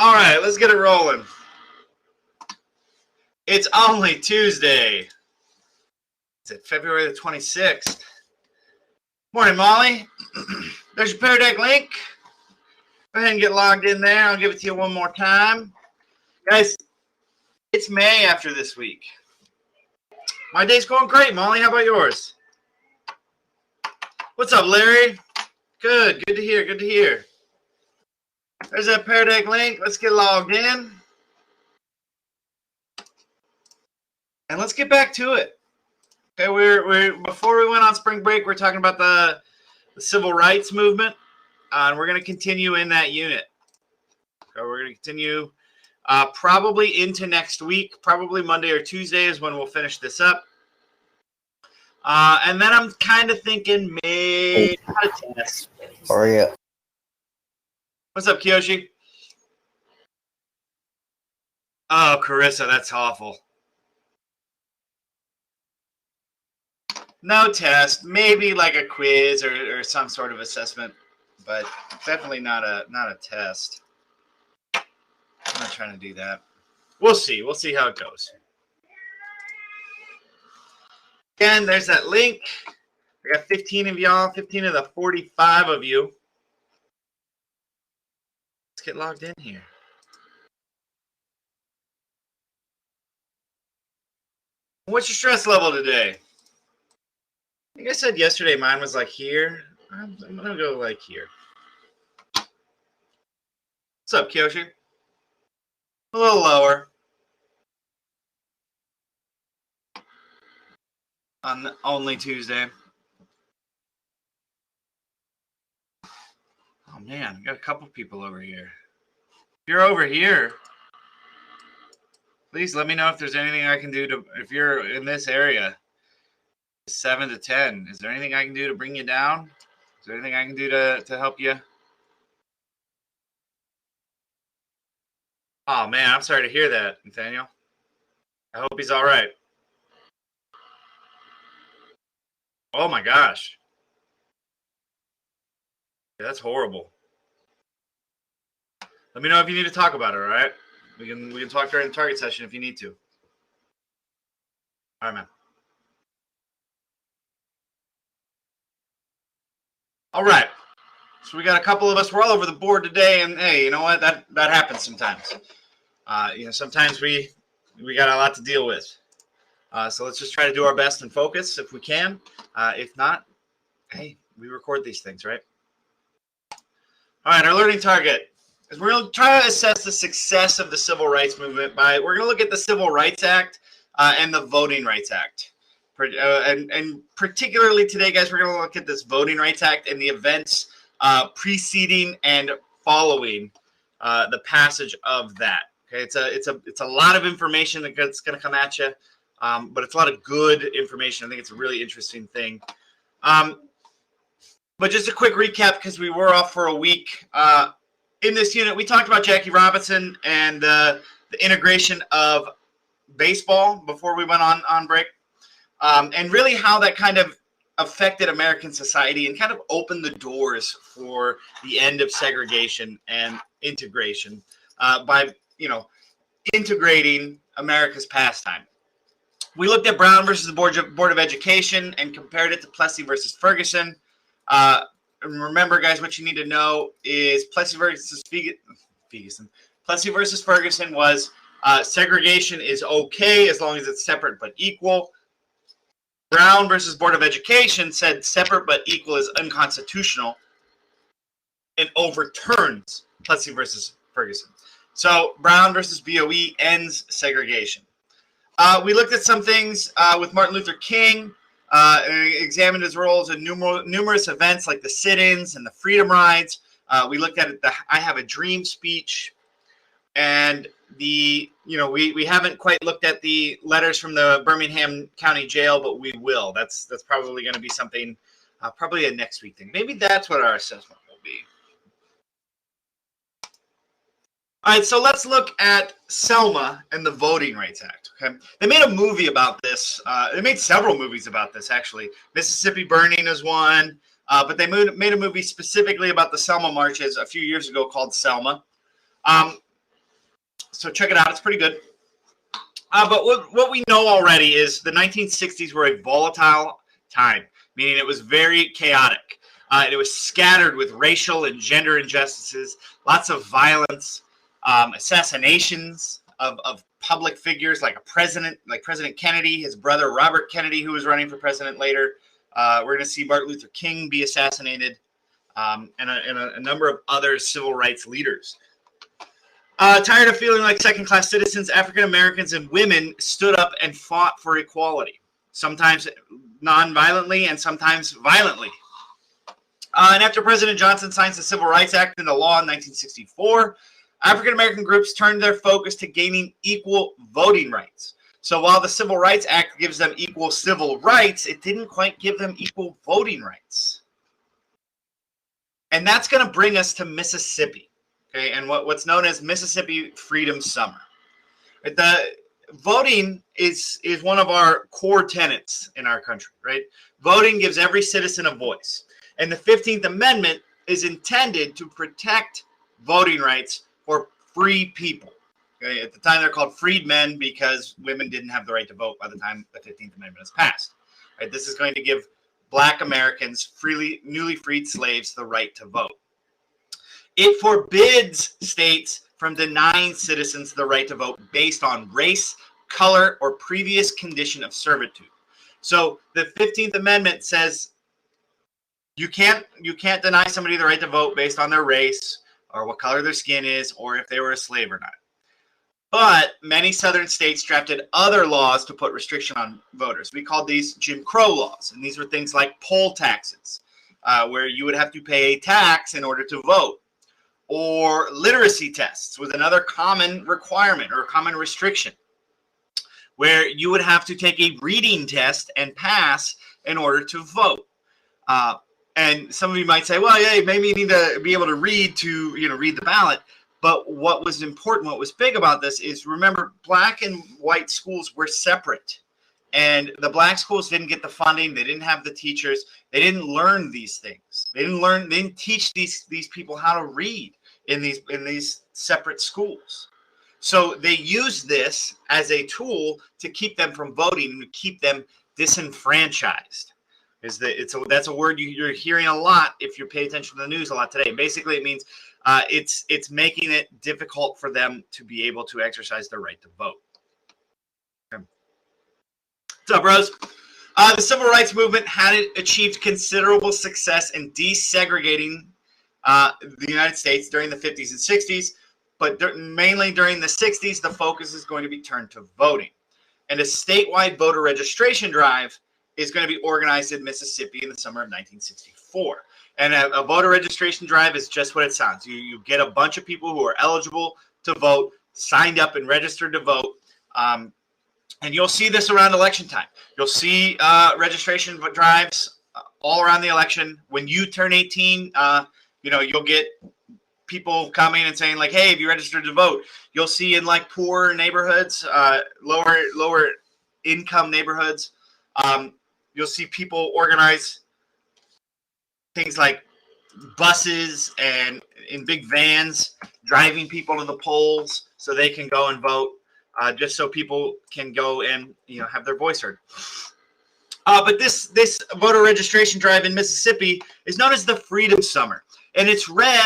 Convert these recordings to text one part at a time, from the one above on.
All right, let's get it rolling. It's only Tuesday. It's February the 26th. Morning, Molly. There's your Pear Deck link. Go ahead and get logged in there. I'll give it to you one more time. Guys, it's May after this week. My day's going great, Molly. How about yours? What's up, Larry? Good. Good to hear. Good to hear. There's that Pear Deck link. Let's get logged in. And let's get back to it. Okay, we're before we went on spring break, we're talking about the civil rights movement, and we're going to continue in that unit. Okay, we're going to continue probably into next week. Probably Monday or Tuesday is when we'll finish this up. And then I'm kind of thinking maybe a test. How are you? What's up, Kiyoshi? Oh, Carissa, that's awful. No test, maybe like a quiz or some sort of assessment, but definitely not a test. I'm not trying to do that. We'll see. We'll see how it goes. Again, there's that link. I got 15 of y'all, 15 of the 45 of you. Let's get logged in here. What's your stress level today? I think I said yesterday mine was like here. I'm going to go like here. What's up, Kyoshi? A little lower. On only Tuesday. Oh, man. I got a couple people over here. If you're over here, please let me know if there's anything I can do to, if you're in this area. 7 to 10. Is there anything I can do to bring you down? Is there anything I can do to help you? Oh, man, I'm sorry to hear that, Nathaniel. I hope he's all right. Oh, my gosh. Yeah, that's horrible. Let me know if you need to talk about it, all right? We can talk during the target session if you need to. All right, man. All right, so we got a couple of us. We're all over the board today, and hey, you know what? That happens sometimes. Sometimes we got a lot to deal with. So let's just try to do our best and focus if we can. If not, hey, we record these things, right? All right, our learning target is we're going to try to assess the success of the civil rights movement we're going to look at the Civil Rights Act and the Voting Rights Act. And particularly today, guys, we're going to look at this Voting Rights Act and the events preceding and following the passage of that. Okay, it's a lot of information that's going to come at you, but it's a lot of good information. I think it's a really interesting thing. But just a quick recap because we were off for a week. In this unit, we talked about Jackie Robinson and the integration of baseball before we went on break. And really how that kind of affected American society and kind of opened the doors for the end of segregation and integration by, integrating America's pastime. We looked at Brown versus the Board of Education and compared it to Plessy versus Ferguson. And remember, guys, what you need to know is Plessy versus Ferguson was segregation is okay as long as it's separate but equal. Brown versus Board of Education said separate but equal is unconstitutional and overturns Plessy versus Ferguson. So Brown versus BOE ends segregation. We looked at some things with Martin Luther King, examined his roles in numerous events like the sit-ins and the freedom rides. We looked at the I Have a Dream speech. And we haven't quite looked at the letters from the Birmingham County Jail, but we will. That's probably going to be something, probably a next week thing. Maybe that's what our assessment will be. All right, so let's look at Selma and the Voting Rights Act. Okay, they made a movie about this. They made several movies about this, actually. Mississippi Burning is one, but they made a movie specifically about the Selma marches a few years ago called Selma. So check it out. It's pretty good. But what we know already is the 1960s were a volatile time, meaning it was very chaotic. It was scattered with racial and gender injustices, lots of violence, assassinations of public figures like President Kennedy, his brother Robert Kennedy, who was running for president later. We're going to see Martin Luther King be assassinated, and a number of other civil rights leaders. Tired of feeling like second-class citizens, African Americans and women stood up and fought for equality, sometimes non-violently and sometimes violently. And after President Johnson signs the Civil Rights Act into law in 1964, African American groups turned their focus to gaining equal voting rights. So while the Civil Rights Act gives them equal civil rights, it didn't quite give them equal voting rights. And that's going to bring us to Mississippi. Okay, and what's known as Mississippi Freedom Summer. The voting is one of our core tenets in our country, right? Voting gives every citizen a voice. And the 15th Amendment is intended to protect voting rights for free people. Okay? At the time, they're called freedmen because women didn't have the right to vote by the time the 15th Amendment is passed. Right? This is going to give Black Americans, newly freed slaves, the right to vote. It forbids states from denying citizens the right to vote based on race, color, or previous condition of servitude. So the 15th Amendment says you can't deny somebody the right to vote based on their race or what color their skin is or if they were a slave or not. But many southern states drafted other laws to put restriction on voters. We called these Jim Crow laws, and these were things like poll taxes, where you would have to pay a tax in order to vote. Or literacy tests was another common requirement or common restriction, where you would have to take a reading test and pass in order to vote. And some of you might say, well, yeah, maybe you need to be able to read to read the ballot. But what was important, what was big about this is, remember, Black and white schools were separate. And the Black schools didn't get the funding. They didn't have the teachers. They didn't learn these things. They didn't teach these people how to read in these separate schools. So they used this as a tool to keep them from voting and to keep them disenfranchised. That's a word you're hearing a lot if you pay attention to the news a lot today. Basically, it means it's making it difficult for them to be able to exercise their right to vote. Okay. What's up, bros? The civil rights movement had achieved considerable success in desegregating the United States during the 50s and 60s, but mainly during the 60s, the focus is going to be turned to voting. And a statewide voter registration drive is going to be organized in Mississippi in the summer of 1964. And a voter registration drive is just what it sounds. You get a bunch of people who are eligible to vote, signed up and registered to vote. And you'll see this around election time. You'll see registration drives all around the election. When you turn 18, you'll get people coming and saying, like, hey, have you registered to vote? You'll see in like poor neighborhoods, lower income neighborhoods, you'll see people organize things like buses and in big vans driving people to the polls so they can go and vote, just so people can go and have their voice heard. But this voter registration drive in Mississippi is known as the Freedom Summer, and it's led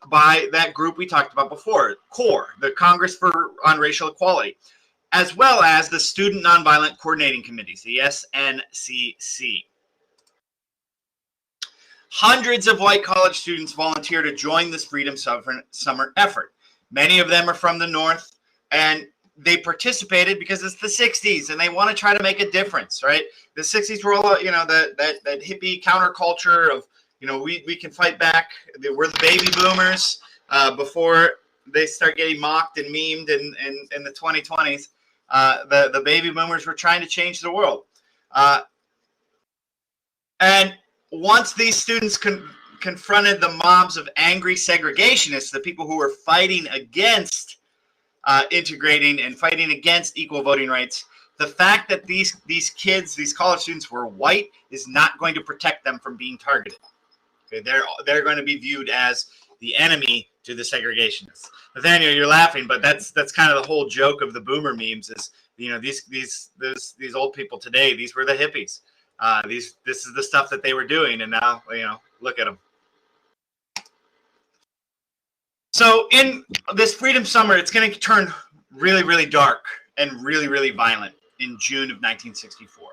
by that group we talked about before, CORE, the Congress on Racial Equality, as well as the Student Nonviolent Coordinating Committees, the SNCC. Hundreds of white college students volunteer to join this Freedom Summer effort. Many of them are from the North, and they participated because it's the 60s and they want to try to make a difference, right? The 60s were all, that hippie counterculture of, we can fight back. We're the baby boomers before they start getting mocked and memed in the 2020s. The baby boomers were trying to change the world. And once these students confronted the mobs of angry segregationists, the people who were fighting against integrating and fighting against equal voting rights, the fact that these kids, these college students, were white is not going to protect them from being targeted. Okay, they're going to be viewed as the enemy to the segregationists. Nathaniel, you're laughing, but that's kind of the whole joke of the boomer memes is, these old people today, these were the hippies. This is the stuff that they were doing, and now, look at them. So in this Freedom Summer, it's going to turn really, really dark and really, really violent in June of 1964.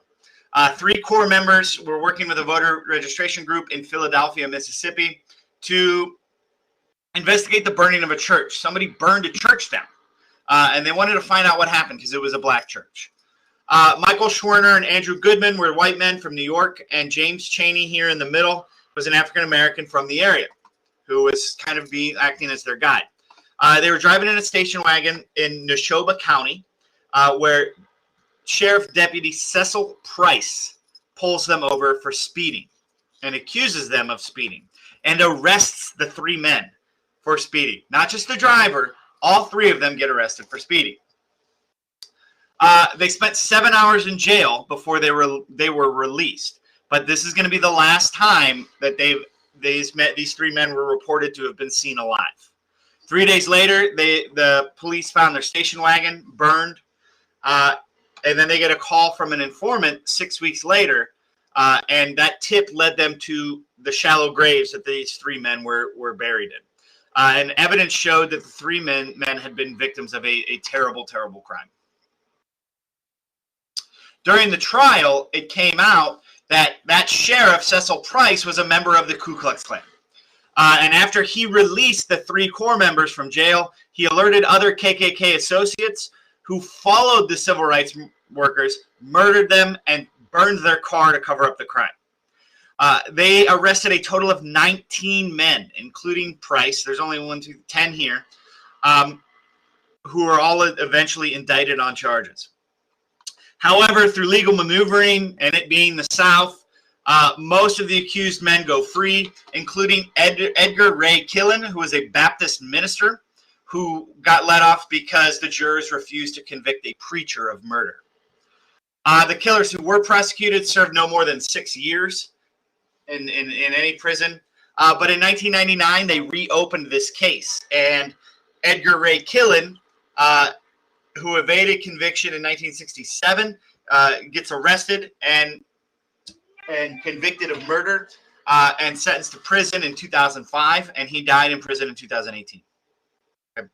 3 core members were working with a voter registration group in Philadelphia, Mississippi, to investigate the burning of a church. Somebody burned a church down, and they wanted to find out what happened because it was a black church. Michael Schwerner and Andrew Goodman were white men from New York, and James Chaney here in the middle was an African-American from the area who was kind of acting as their guide. They were driving in a station wagon in Neshoba County, where Sheriff Deputy Cecil Price pulls them over for speeding and accuses them of speeding and arrests the 3 men for speeding. Not just the driver, all 3 of them get arrested for speeding. They spent 7 hours in jail before they were released. But this is going to be the last time that these 3 men were reported to have been seen alive. 3 days later, the police found their station wagon burned, and then they get a call from an informant 6 weeks later, and that tip led them to the shallow graves that these 3 men were buried in. And evidence showed that the 3 men had been victims of a terrible, terrible crime. During the trial, it came out that sheriff, Cecil Price, was a member of the Ku Klux Klan. And after he released the 3 core members from jail, he alerted other KKK associates who followed the civil rights workers, murdered them, and burned their car to cover up the crime. They arrested a total of 19 men, including Price. There's only 10 here, who were all eventually indicted on charges. However, through legal maneuvering and it being the South, most of the accused men go free, including Edgar Ray Killen, who was a Baptist minister who got let off because the jurors refused to convict a preacher of murder. The killers who were prosecuted served no more than 6 years in any prison. But in 1999, they reopened this case, and Edgar Ray Killen, who evaded conviction in 1967, gets arrested and convicted of murder and sentenced to prison in 2005, and he died in prison in 2018. Okay.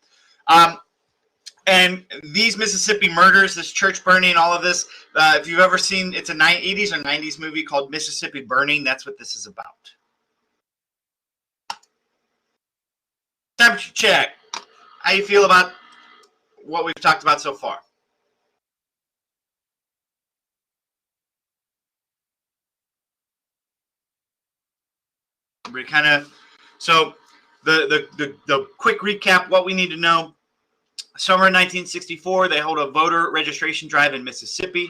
And these Mississippi murders, this church burning, all of this, if you've ever seen, it's a 80s or 90s movie called Mississippi Burning. That's what this is about. Temperature check. How you feel about what we've talked about so far? We kind of, so the quick recap, what we need to know. Summer 1964, they hold a voter registration drive in Mississippi.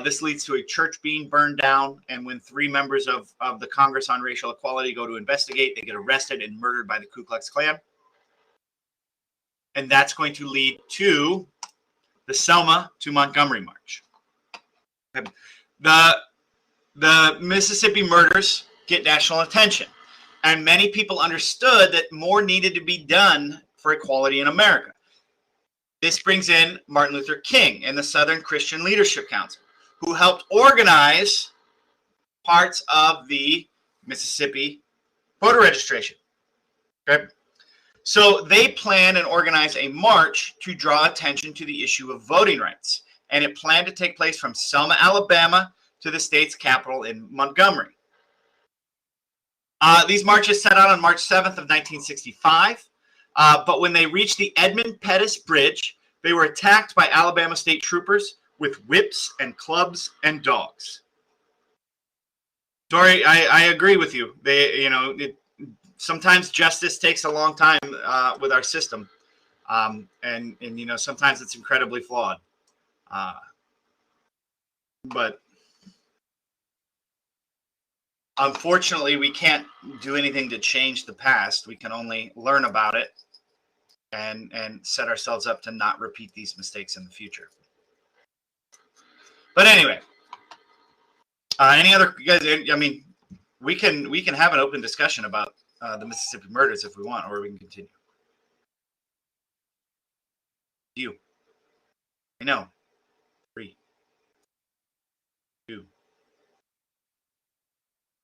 This leads to a church being burned down, and when 3 members of the Congress on Racial Equality go to investigate, they get arrested and murdered by the Ku Klux Klan. And that's going to lead to the Selma to Montgomery March. The Mississippi murders get national attention, and many people understood that more needed to be done for equality in America. This brings in Martin Luther King and the Southern Christian Leadership Council, who helped organize parts of the Mississippi voter registration. Okay? So they plan and organize a march to draw attention to the issue of voting rights. And it planned to take place from Selma, Alabama to the state's capital in Montgomery. These marches set out on March 7th of 1965. But when they reached the Edmund Pettus Bridge, they were attacked by Alabama state troopers with whips and clubs and dogs. Tori, I agree with you. Sometimes justice takes a long time with our system, and sometimes it's incredibly flawed. But unfortunately, we can't do anything to change the past. We can only learn about it and set ourselves up to not repeat these mistakes in the future. But anyway, any other guys? I mean, we can have an open discussion about the Mississippi murders if we want, or we can continue. You. I know. 3, 2,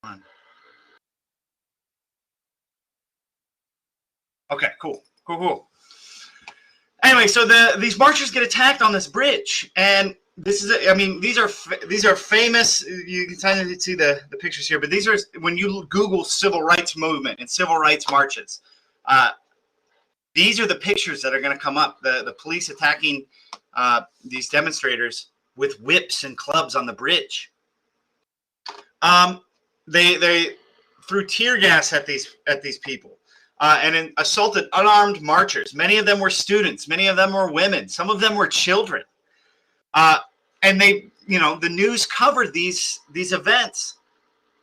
1. Okay, cool. Anyway, so these marchers get attacked on this bridge, and this is, I mean, these are famous. You can kind of see the pictures here, but these are, when you Google civil rights movement and civil rights marches, these are the pictures that are going to come up. The police attacking these demonstrators with whips and clubs on the bridge. They threw tear gas at these people. And assaulted unarmed marchers. Many of them were students. Many of them were women. Some of them were children. And they, the news covered these events,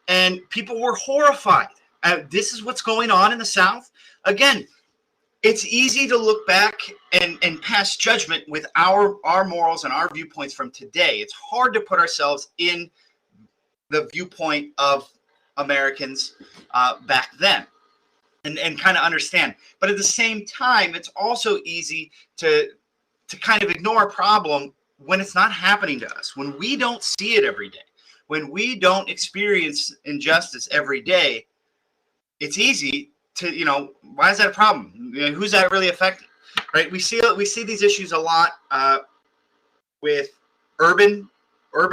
and people were horrified. This is what's going on in the South. Again, it's easy to look back and pass judgment with our morals and our viewpoints from today. It's hard to put ourselves in the viewpoint of Americans back then. And kind of understand. But at the same time, it's also easy to kind of ignore a problem when it's not happening to us, when we don't see it every day, when we don't experience injustice every day. It's easy to, why is that a problem? Who's that really affecting? Right? We see these issues a lot with urban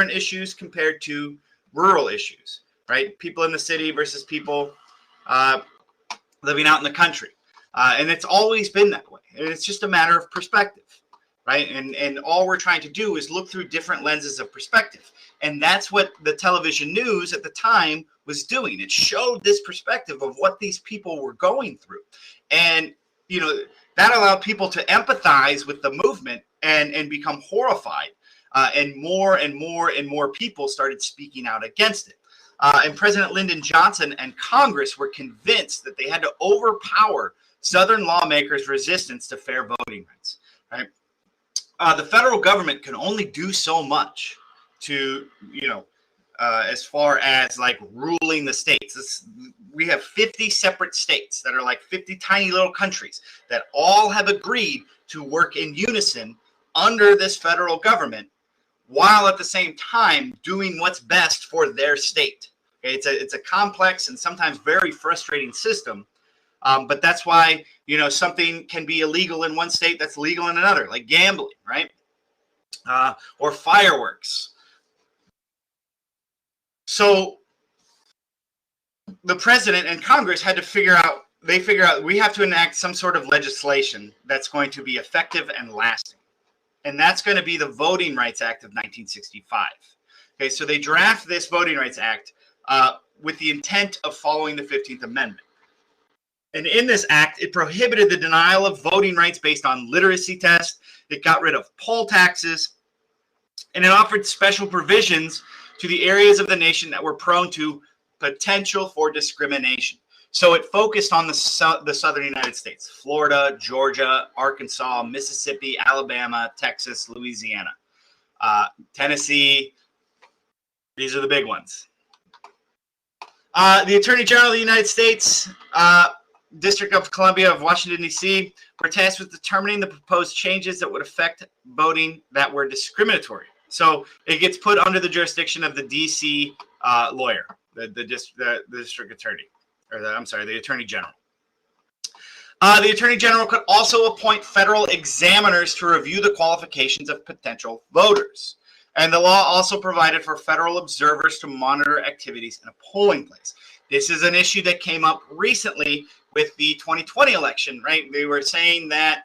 issues compared to rural issues, right? People in the city versus people living out in the country. And it's always been that way. And it's just a matter of perspective, right? And all we're trying to do is look through different lenses of perspective. And that's what the television news at the time was doing. It showed this perspective of what these people were going through. And, that allowed people to empathize with the movement and become horrified. And more people started speaking out against it. And President Lyndon Johnson and Congress were convinced that they had to overpower Southern lawmakers' resistance to fair voting rights. Right? The federal government can only do so much to, as far as like ruling the states. We have 50 separate states that are like 50 tiny little countries that all have agreed to work in unison under this federal government, while at the same time doing what's best for their state. Okay, it's a complex and sometimes very frustrating system, but that's why something can be illegal in one state that's legal in another, like gambling, right? Or fireworks. So the president and Congress had to figure out we have to enact some sort of legislation that's going to be effective and lasting. And that's going to be the Voting Rights Act of 1965. Okay, so they draft this Voting Rights Act with the intent of following the 15th Amendment. And in this act, it prohibited the denial of voting rights based on literacy tests. It got rid of poll taxes. And it offered special provisions to the areas of the nation that were prone to potential for discrimination. So it focused on the southern United States: Florida, Georgia, Arkansas, Mississippi, Alabama, Texas, Louisiana, Tennessee. These are the big ones. The Attorney General of the United States, District of Columbia of Washington, D.C., were tasked with determining the proposed changes that would affect voting that were discriminatory. So it gets put under the jurisdiction of the D.C. Lawyer, the district attorney. The Attorney General. The Attorney General could also appoint federal examiners to review the qualifications of potential voters. And the law also provided for federal observers to monitor activities in a polling place. This is an issue that came up recently with the 2020 election, right? They were saying that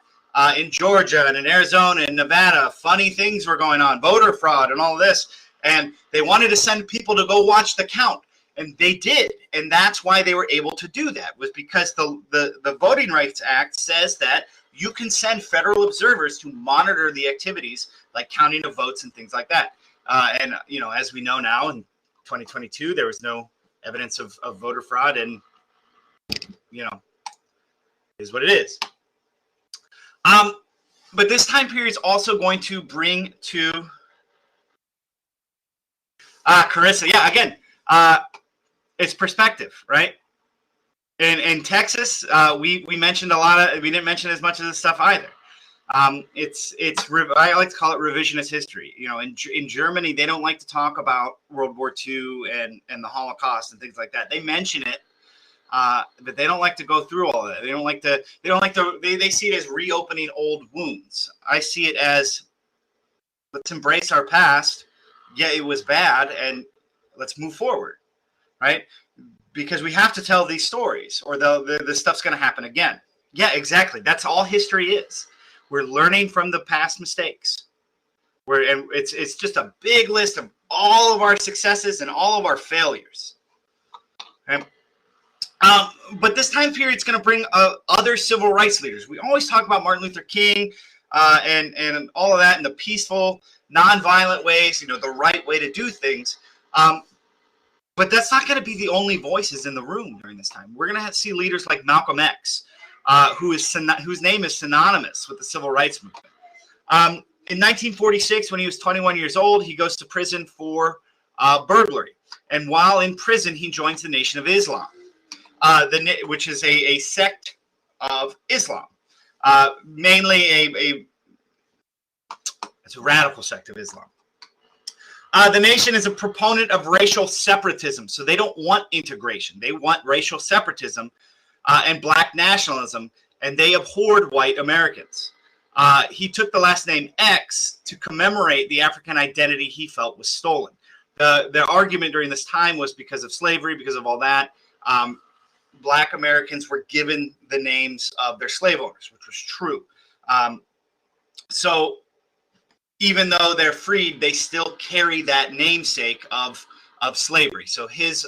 in Georgia and in Arizona and Nevada, funny things were going on, voter fraud and all of this. And they wanted to send people to go watch the count. And they did, and that's why they were able to do that, was because the Voting Rights Act says that you can send federal observers to monitor the activities like counting of votes and things like that. And as we know now in 2022, there was no evidence of voter fraud, and is what it is. But this time period is also going to bring to Carissa. Yeah, again. It's perspective, right? in Texas, we mentioned a lot of. We didn't mention as much of this stuff either. I like to call it revisionist history. You know, in Germany, they don't like to talk about World War II and the Holocaust and things like that. They mention it, but they don't like to go through all of that. They don't like to. They see it as reopening old wounds. I see it as, let's embrace our past. Yeah, it was bad, and let's move forward, right? Because we have to tell these stories, or the stuff's going to happen again. Yeah, exactly. That's all history is. We're learning from the past mistakes. And it's just a big list of all of our successes and all of our failures. Okay? But this time period is going to bring other civil rights leaders. We always talk about Martin Luther King and all of that in the peaceful, nonviolent ways, the right way to do things. But that's not going to be the only voices in the room during this time. We're going to see leaders like Malcolm X, whose name is synonymous with the civil rights movement. In 1946, when he was 21 years old, he goes to prison for burglary. And while in prison, he joins the Nation of Islam, which is a sect of Islam, mainly it's a radical sect of Islam. The Nation is a proponent of racial separatism, so they don't want integration. They want racial separatism and black nationalism, and they abhorred white Americans. He took the last name X to commemorate the African identity he felt was stolen. The argument during this time was because of slavery, because of all that. Black Americans were given the names of their slave owners, which was true. So even though they're freed, they still carry that namesake of slavery. So his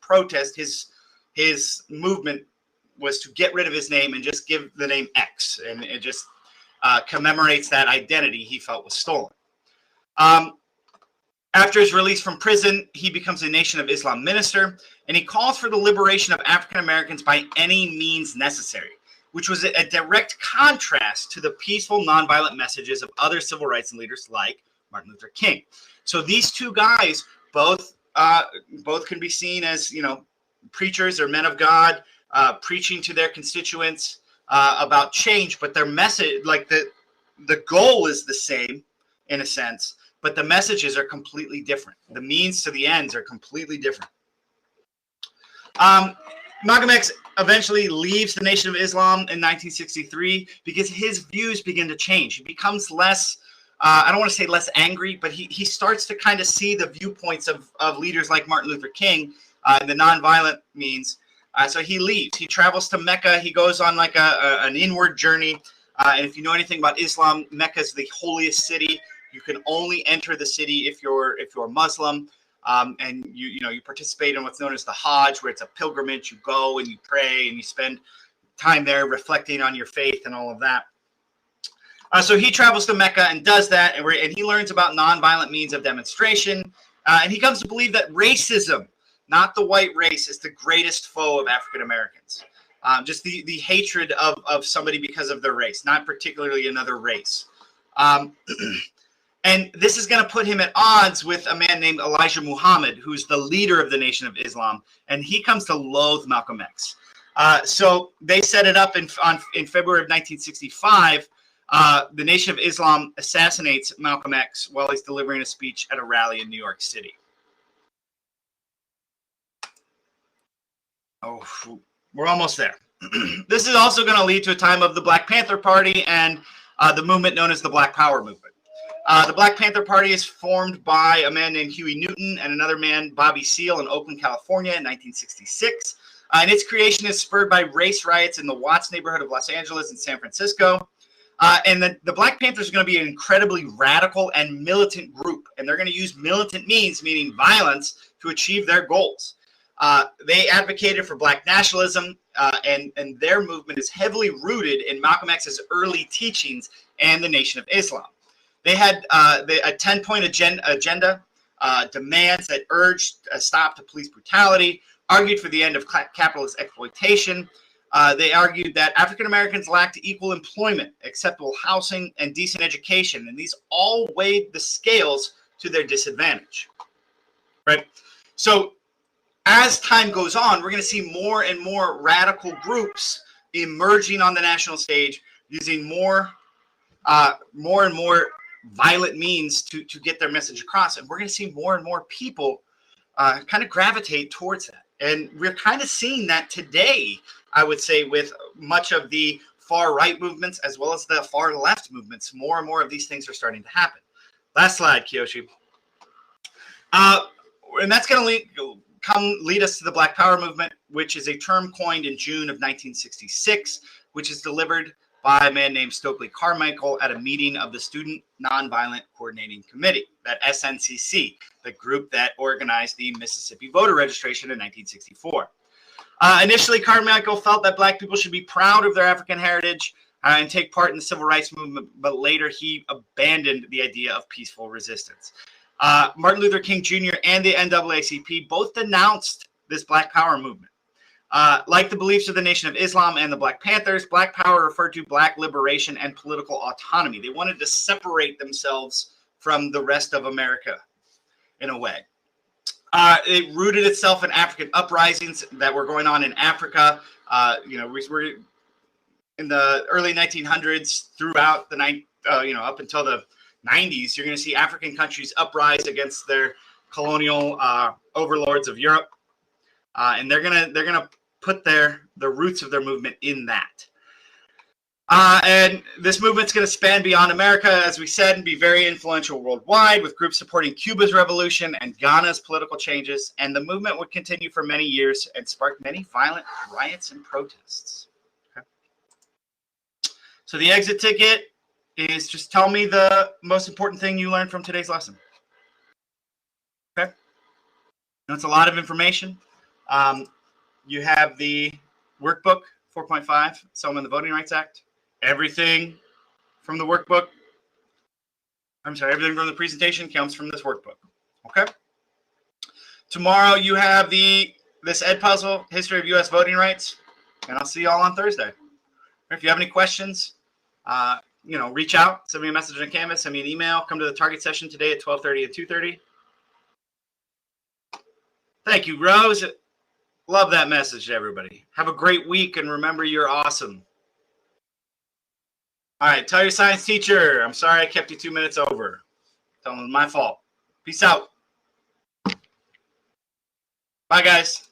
protest, his movement was to get rid of his name and just give the name X, and it just commemorates that identity he felt was stolen. After his release from prison, he becomes a Nation of Islam minister, and he calls for the liberation of African Americans by any means necessary, which was a direct contrast to the peaceful, nonviolent messages of other civil rights leaders like Martin Luther King. So these two guys both can be seen as, preachers or men of God, preaching to their constituents about change, but their message, like the goal is the same in a sense, but the messages are completely different. The means to the ends are completely different. Malcolm X eventually leaves the Nation of Islam in 1963 because his views begin to change. He becomes less, I don't want to say less angry, but he starts to kind of see the viewpoints of leaders like Martin Luther King and the nonviolent means. So he leaves. He travels to Mecca. He goes on like an inward journey. And if you know anything about Islam, Mecca is the holiest city. You can only enter the city if you're Muslim. And you participate in what's known as the Hajj, where it's a pilgrimage. You go and you pray and you spend time there reflecting on your faith and all of that. So he travels to Mecca and does that, and he learns about nonviolent means of demonstration. And he comes to believe that racism, not the white race, is the greatest foe of African Americans. Just the hatred of somebody because of their race, not particularly another race. And this is going to put him at odds with a man named Elijah Muhammad, who's the leader of the Nation of Islam, and he comes to loathe Malcolm X. So they set it up in February of 1965. The Nation of Islam assassinates Malcolm X while he's delivering a speech at a rally in New York City. Oh, we're almost there. This is also going to lead to a time of the Black Panther Party and the movement known as the Black Power movement. The Black Panther Party is formed by a man named Huey Newton and another man, Bobby Seale, in Oakland, California in 1966. And its creation is spurred by race riots in the Watts neighborhood of Los Angeles and San Francisco. And the Black Panthers are going to be an incredibly radical and militant group. And they're going to use militant means, meaning violence, to achieve their goals. They advocated for black nationalism, and their movement is heavily rooted in Malcolm X's early teachings and the Nation of Islam. They had a 10-point agenda, demands that urged a stop to police brutality, argued for the end of capitalist exploitation. They argued that African Americans lacked equal employment, acceptable housing, and decent education, and these all weighed the scales to their disadvantage. Right? So as time goes on, we're going to see more and more radical groups emerging on the national stage, using more and more violent means to get their message across. And we're going to see more and more people kind of gravitate towards that. And we're kind of seeing that today, I would say, with much of the far right movements as well as the far left movements. More and more of these things are starting to happen. Last slide, Kiyoshi. And that's going to lead us to the Black Power movement, which is a term coined in June of 1966, which is delivered by a man named Stokely Carmichael at a meeting of the Student Nonviolent Coordinating Committee, that SNCC, the group that organized the Mississippi voter registration in 1964. Initially, Carmichael felt that Black people should be proud of their African heritage and take part in the civil rights movement, but later he abandoned the idea of peaceful resistance. Martin Luther King Jr. and the NAACP both denounced this Black Power movement. Like the beliefs of the Nation of Islam and the Black Panthers, Black Power referred to Black liberation and political autonomy. They wanted to separate themselves from the rest of America in a way. It rooted itself in African uprisings that were going on in Africa. We're in the early 1900s throughout the up until the 90s. You're going to see African countries uprise against their colonial overlords of Europe, and they're gonna put the roots of their movement in that. And this movement's going to span beyond America, as we said, and be very influential worldwide, with groups supporting Cuba's revolution and Ghana's political changes. And the movement would continue for many years and spark many violent riots and protests. Okay. So the exit ticket is just tell me the most important thing you learned from today's lesson. Okay. That's a lot of information. You have the workbook 4.5, Selma and the Voting Rights Act. Everything from the workbook, everything from the presentation comes from this workbook. Okay. Tomorrow you have this Ed Puzzle, History of U.S. Voting Rights, and I'll see you all on Thursday. If you have any questions, reach out, send me a message on Canvas, send me an email, come to the target session today at 12:30 and 2:30. Thank you, Rose. Love that message to everybody. Have a great week, and remember, you're awesome. All right, tell your science teacher, I'm sorry I kept you 2 minutes over. Tell them it's my fault. Peace out. Bye, guys.